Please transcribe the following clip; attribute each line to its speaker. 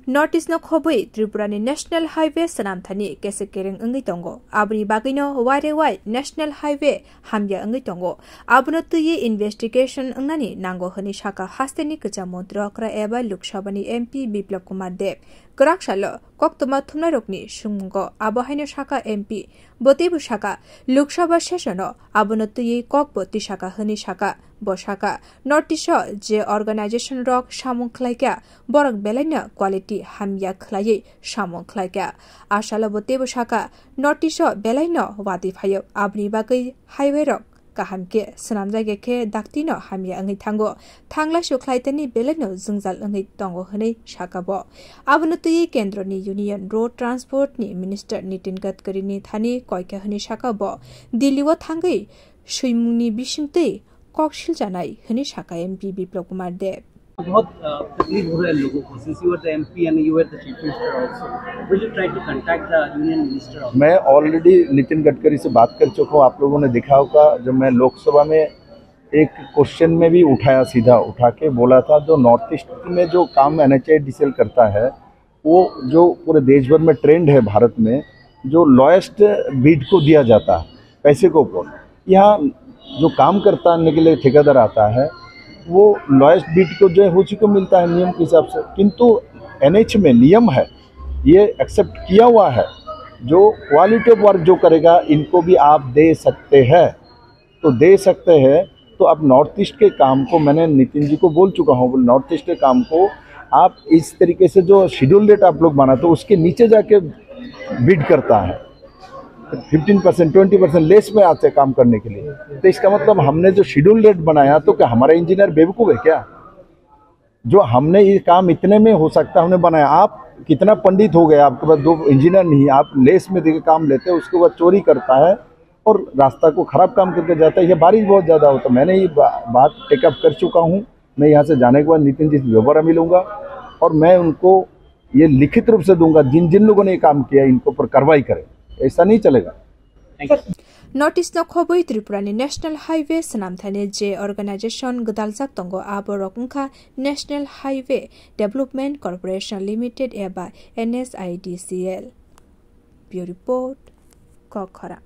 Speaker 1: North east खबै त्रिपुरानि national highway सनामथानि केसे केरें अंगै दंगो आबनि बागैनो वारे वाइ नेशनल हाईवे हामया अंगै दंगो आबनो तुये इन्वेस्टिगेशन अंगनानि नांगो हनि शाखा हास्तेनि कचा मन्त्रक्रा एबा लोकसभानि एमपी बिप्लब कुमार देव गराकशालो कक्तमा थुमनारकनि सुंगो आबहायनो शाखा एमपी बतेबु शाखा लोकसभा सेशनो आबनो तुये ककबती शाखा हनि शाखा बशाखा नॉर्थ ईस्ट जे अर्गेनाइजेशन रक सामुं खलाइका बरक बेलायनो क्वालिटी हामया खलायै सामुं खलाइका आशालो बतेबु शाखा नॉर्थ ईस्ट बेलायनो वादी फायो आबनि बागै हाईवे रक काहामके सनाम जायगाके दाक्तिनो हामिया अंगै थांगो थांला सुख्लाइतनि बेलेनो जोंजाल अंगै दंगो हनै शाखाबो आबनो तुये केन्द्रनि यूनियन रोड ट्रान्सपोर्टनि मिनिस्टर नितिन गडकरीनि थानि कयके हनै शाखाबो दिल्लीव थांगै सुइमुंनि बिसिंतै ककशिल जानाय हनै शाखा एमपी बिप्लब कुमार देव
Speaker 2: बहुत तकलीफ हो रहा है लोगों को since you were the MP and you were the chief minister also. Will you try to contact the union minister also?
Speaker 3: मैं ऑलरेडी नितिन गडकरी से बात कर चुका हूँ। आप लोगों ने देखा होगा जब मैं लोकसभा में एक क्वेश्चन में भी उठाया, सीधा उठा के बोला था जो नॉर्थ ईस्ट में जो काम NHIDCL करता है वो जो पूरे देश भर में ट्रेंड है भारत में, जो लोएस्ट बिड को दिया जाता है पैसे को ऊपर। यहाँ जो काम करने के लिए ठेकेदार आता है वो लोएस्ट बिड को जो है उसी को मिलता है नियम के हिसाब से, किंतु NH में नियम है, ये एक्सेप्ट किया हुआ है, जो क्वालिटी ऑफ वर्क जो करेगा इनको भी आप दे सकते हैं, तो दे सकते हैं। तो अब नॉर्थ ईस्ट के काम को मैंने नितिन जी को बोल चुका हूँ, नॉर्थ ईस्ट के काम को आप इस तरीके से जो शेड्यूल रेट आप लोग बनाते हो उसके नीचे जाके बिड करता है, 15% 20% लेस में आते हैं काम करने के लिए। तो इसका मतलब हमने जो शेड्यूल रेट बनाया तो क्या हमारा इंजीनियर बेवकूफ़ है क्या? जो हमने ये काम इतने में हो सकता हमने बनाया। आप कितना पंडित हो गए, आपके पास 2 इंजीनियर नहीं, आप लेस में देके काम लेते हैं, उसके बाद चोरी करता है और रास्ता को ख़राब काम करके जाता है। ये बारिश बहुत ज़्यादा होता। मैंने ये बात टेकअप कर चुका हूँ। मैं यहाँ से जाने के बाद नितिन जी से दोबारा मिलूँगा और मैं उनको ये लिखित रूप से दूंगा, जिन जिन लोगों ने ये काम किया इनको पर कार्रवाई करें, ऐसा नहीं चलेगा।
Speaker 1: नॉर्थ ईस्ट खबै त्रिपुरानि नेशनल हाईवे सनामथानि जे अर्गेनाइजेशन गदालजाक दंगो आबो रकंखा national highway development corporation limited एबा NSIDCL ब्यूरो रिपोर्ट कखरा।